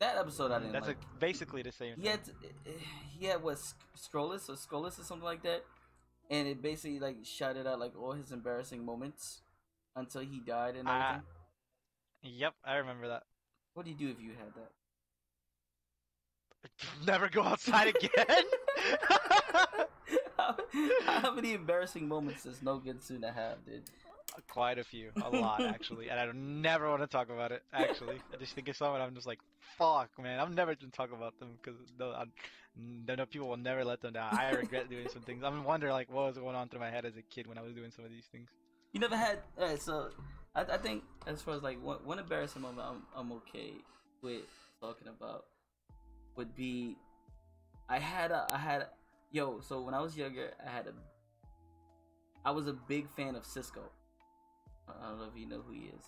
That episode I didn't That's like. basically the same He thing. had he had what Scrollis or something like that, and it basically like shouted out like all his embarrassing moments until he died and Ah, everything. yep, I remember that. What do you do if you had Never go outside again. that? how, how many embarrassing moments does no good Tsuna have, dude? Quite a few, a lot actually, and I don't never want to talk about it. Actually, I just think of someone. I'm just like, fuck, man. I'm never gonna talk about them because no people will never let them down. I regret doing some things. I'm wondering like what was going on through my head as a kid when I was doing some of these things. You never had. Alright, so I think as far as like one embarrassing moment I'm okay with talking about would be I had yo. So when I was younger, I was a big fan of Cisco. I don't know if you know who he is.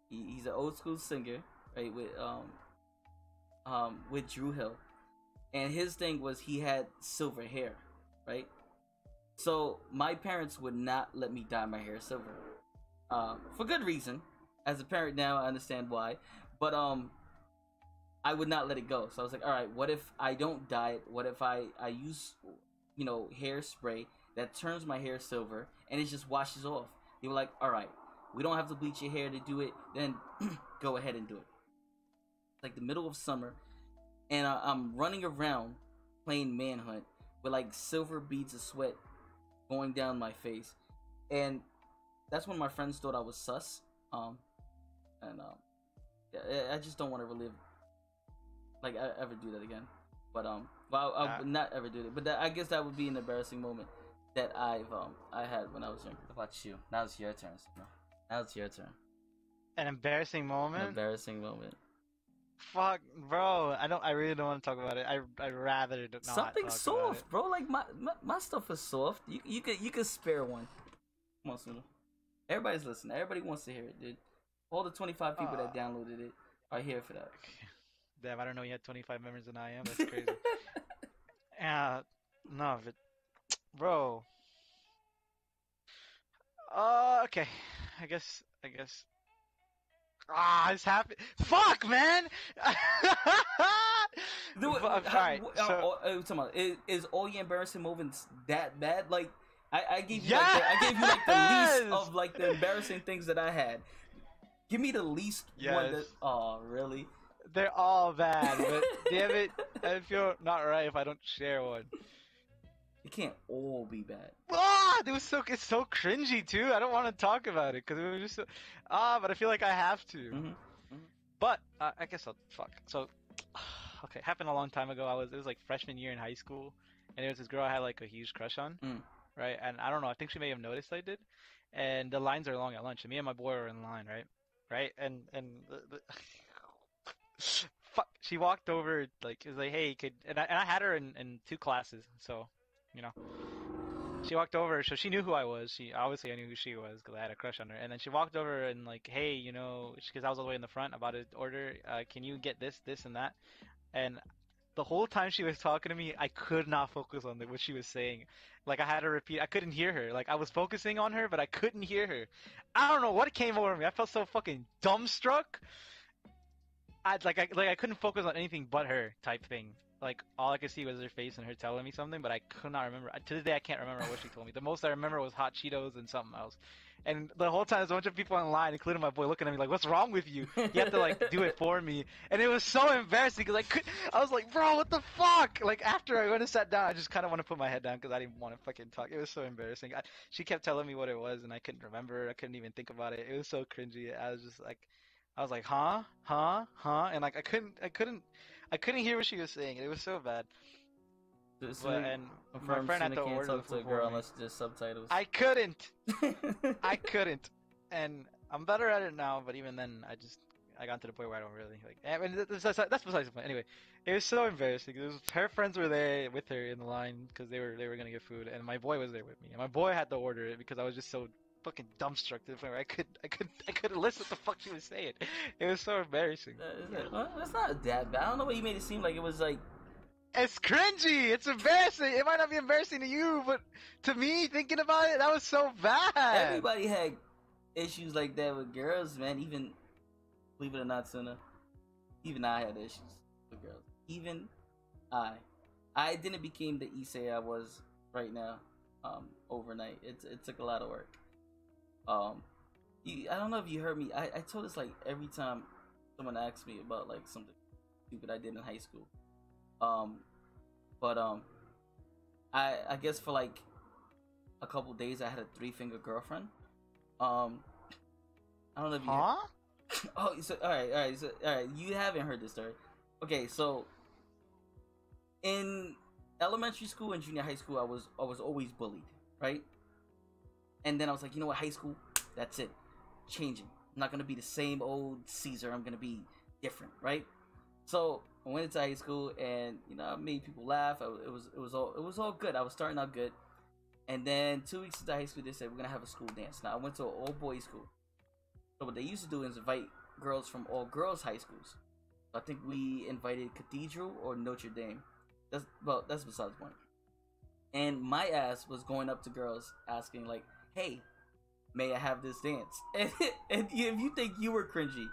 He's an old school singer, right? With Drew Hill, and his thing was he had silver hair, right? So my parents would not let me dye my hair silver, for good reason. As a parent now, I understand why, but I would not let it go. So I was like, all right, what if I don't dye it? What if I use, hairspray that turns my hair silver and it just washes off? They were like, all right, we don't have to bleach your hair to do it. Then go ahead and do it. It's like the middle of summer, and I'm running around playing manhunt with like silver beads of sweat going down my face, and that's when my friends thought I was sus. Yeah, I just don't want to relive like I ever do that again. But well, I would not ever do it. But I guess that would be an embarrassing moment that I had when I was younger. How about you? Now it's your turn. Now it's your turn. An embarrassing moment. An embarrassing moment. Fuck, bro. I really don't want to talk about it. I'd rather not. Something talk soft, about it. bro. Like my stuff is soft. You could spare one. Come on, Suna. Everybody's listening. Everybody wants to hear it, dude. All the 25 people that downloaded it are here for that. Damn, I don't know. You had 25 members than I am. That's crazy. No, but bro. Okay. I guess. It's happy. Fuck, man. Alright, so is all your embarrassing moments that bad? Like, I gave you yes! I gave you like the least of like the embarrassing things that I had. Give me the least one. That, oh, really? They're all bad, but damn it, I feel not right if I don't share one. It can't all be bad. It's so cringy too. I don't want to talk about it because it was just so, but I feel like I have to. Mm-hmm. Mm-hmm. But I guess I'll fuck. So, okay, happened a long time ago. It was like freshman year in high school, and there was this girl I had like a huge crush on, right? And I don't know. I think she may have noticed I did. And the lines are long at lunch, and me and my boy were in line, right? And fuck, she walked over like it was like, hey, could and I had her in two classes, so. You know, she walked over, so she knew who I was. She obviously I knew who she was because I had a crush on her. And then she walked over and like, hey, because I was all the way in the front about to order. Can you get this, and that? And the whole time she was talking to me, I could not focus on what she was saying. Like I had to repeat. I couldn't hear her. Like I was focusing on her, but I couldn't hear her. I don't know what came over me. I felt so fucking dumbstruck. I couldn't focus on anything but her type thing. Like all I could see was her face and her telling me something, but I could not remember. To this day, I can't remember what she told me. The most I remember was hot Cheetos and something else. And the whole time, there's a bunch of people online, including my boy, looking at me like, "What's wrong with you? You have to like do it for me." And it was so embarrassing because I was like, "Bro, what the fuck?" Like after I went and sat down, I just kind of want to put my head down because I didn't want to fucking talk. It was so embarrassing. She kept telling me what it was, and I couldn't remember. I couldn't even think about it. It was so cringy. I was like, huh, and like I couldn't hear what she was saying. It was so bad. And my friend had to order the food for me. Unless there's subtitles. I couldn't, and I'm better at it now. But even then, I got to the point where I don't really like. I mean, that's besides the point. Anyway, it was so embarrassing. Her friends were there with her in the line because they were gonna get food, and my boy was there with me. And my boy had to order it because I was just so fucking dumbstruck to the point where I couldn't listen what the fuck she was saying. It was so embarrassing. That's not that bad. I don't know why you made it seem like it was like. It's cringy. It's embarrassing. It might not be embarrassing to you, but to me, thinking about it, that was so bad. Everybody had issues like that with girls, man. Even, believe it or not, Tsuna, even I had issues. even I, I didn't become the Issei I was right now, overnight. It took a lot of work. Um, I don't know if you heard me. I told this like every time someone asks me about like something stupid I did in high school. Um, but I guess for like a couple days I had a three-finger girlfriend. Um, I don't know if you. Huh? Oh, so all right. You haven't heard this story. Okay, so in elementary school and junior high school, I was always bullied, right? And then I was like, you know what, high school, that's it, changing. I'm not gonna be the same old Caesar. I'm gonna be different, right? So I went into high school, and I made people laugh. It was all good. I was starting out good, and then 2 weeks into high school, they said we're gonna have a school dance. Now I went to an all boys school. So what they used to do is invite girls from all girls high schools. I think we invited Cathedral or Notre Dame. That's besides the point. And my ass was going up to girls asking like, "Hey, may I have this dance?" And if you think you were cringy,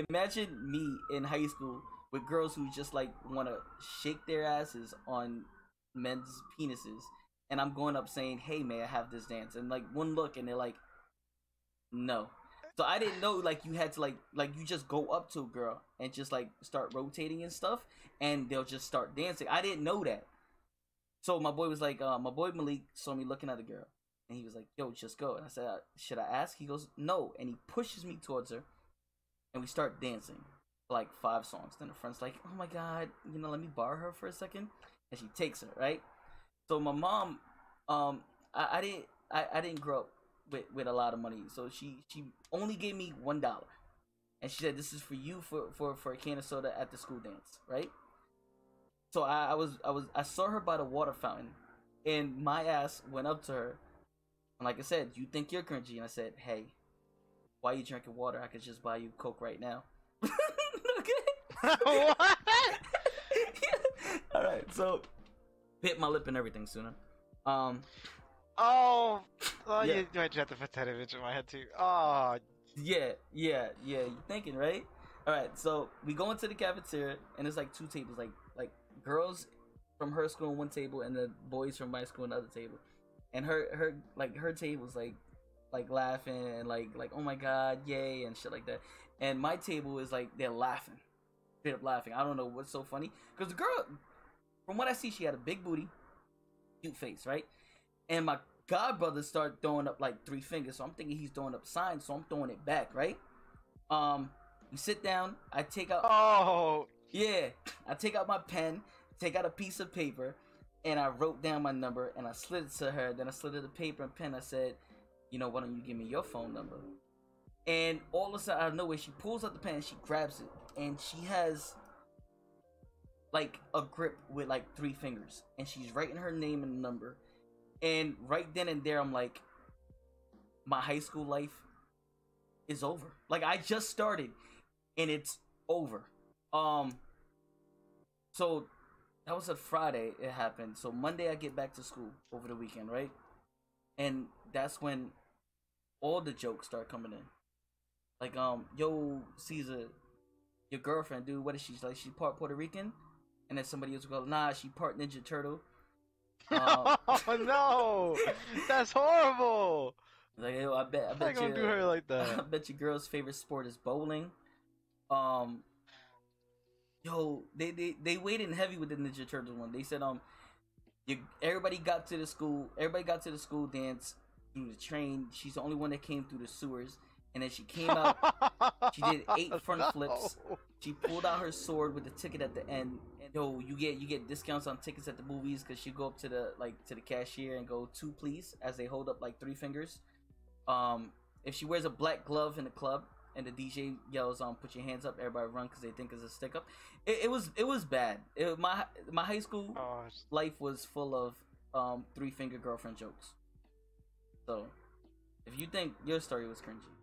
imagine me in high school with girls who just like want to shake their asses on men's penises, and I'm going up saying, "Hey, may I have this dance?" And like one look, and they're like, "No." So I didn't know like you had to like you just go up to a girl and just like start rotating and stuff, and they'll just start dancing. I didn't know that. So my boy was like, my boy Malik saw me looking at a girl, and he was like, "Yo, just go." And I said, "Should I ask?" He goes, "No," and he pushes me towards her, and we start dancing for like 5 songs. Then her friend's like, "Oh my god, let me borrow her for a second," and she takes her, right. So my mom, I didn't grow up with a lot of money, so she only gave me $1, and she said, "This is for you for a can of soda at the school dance," right? So I saw her by the water fountain, and my ass went up to her, and like I said, "You think you're cringy?" And I said, "Hey, why are you drinking water? I could just buy you Coke right now." Okay. What? All right, so bit my lip and everything, Tsuna. Oh, Yeah. you might have to put that image in my head too. Oh, Yeah. You thinking, right? All right, so we go into the cafeteria, and there's like 2 tables, like girls from her school on one table, and the boys from my school on the other table. And her table's like laughing and like oh my god, yay, and shit like that. And my table is like they're laughing, straight up laughing. I don't know what's so funny, because the girl, from what I see, she had a big booty, cute face, right? And my god brother started throwing up like 3 fingers, so I'm thinking he's throwing up signs, so I'm throwing it back, right? We sit down, I take out I take out my pen, take out a piece of paper, and I wrote down my number, and I slid it to her. Then I slid her the paper and pen. I said, "Why don't you give me your phone number?" And all of a sudden, out of nowhere, she pulls out the pen, she grabs it, and she has like a grip with like 3 fingers, and she's writing her name and number. And right then and there, I'm like, my high school life is over. Like, I just started, and it's over. So that was a Friday. It happened. So Monday, I get back to school over the weekend, right? And that's when all the jokes start coming in. Like, "Yo, Caesar, your girlfriend, dude, what is she like? She part Puerto Rican?" And then somebody else will go, "Nah, she part Ninja Turtle." Oh no, that's horrible. Like, yo, I bet I gonna you, do her like that. I bet your girl's favorite sport is bowling. Yo, they weighed in heavy with the Ninja Turtle one. They said, everybody got to the school dance through the train. She's the only one that came through the sewers, and then she came out. She did 8 front flips. She pulled out her sword with the ticket at the end. And yo, you get discounts on tickets at the movies, because she go up to the cashier and go, "2 please," as they hold up like 3 fingers. If she wears a black glove in the club and the DJ yells, "Put your hands up," everybody run because they think it's a stick up. It was bad. My high school life was full of 3-finger girlfriend jokes. So if you think your story was cringy,